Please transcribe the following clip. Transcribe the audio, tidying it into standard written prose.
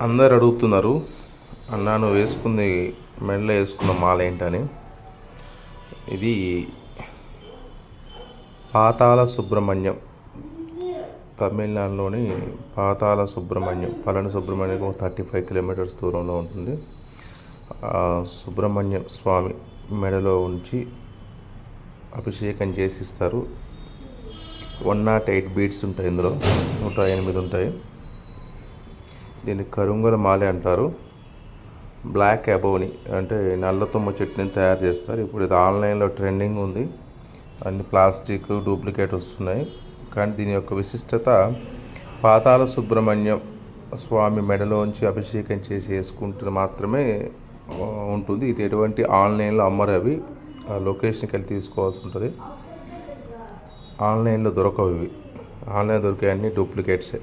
అందరు అడుగుతున్నారు, అన్నా నువ్వు వేసుకుంది మెడలో వేసుకున్న మాల ఏంటని. ఇది పాతాళ సుబ్రహ్మణ్యం, తమిళనాడులోని పాతాళ సుబ్రహ్మణ్యం, పళని సుబ్రహ్మణ్యం 35 కిలోమీటర్స్ దూరంలో ఉంటుంది. సుబ్రహ్మణ్యం స్వామి మెడలో ఉంచి అభిషేకం చేసిస్తారు. 108 బీట్స్ ఉంటాయి, ఇందులో 108 ఉంటాయి. దీన్ని కరుంగల మాలె అంటారు. బ్లాక్ అబోని అంటే నల్ల తుమ్మ చెట్టుని తయారు చేస్తారు. ఇప్పుడు ఇది ఆన్లైన్లో ట్రెండింగ్ ఉంది. అన్ని ప్లాస్టిక్ డూప్లికేట్ వస్తున్నాయి. కానీ దీని యొక్క విశిష్టత పాతాళ సుబ్రహ్మణ్యం స్వామి మెడలోంచి అభిషేకం చేసి వేసుకుంటే మాత్రమే ఉంటుంది. ఇది ఎటువంటి ఆన్లైన్లో అమ్మరు. అవి ఆ లొకేషన్కి వెళ్ళి తీసుకోవాల్సి ఉంటుంది. ఆన్లైన్లో దొరకవు ఇవి. ఆన్లైన్ దొరికే అన్ని డూప్లికేట్సే.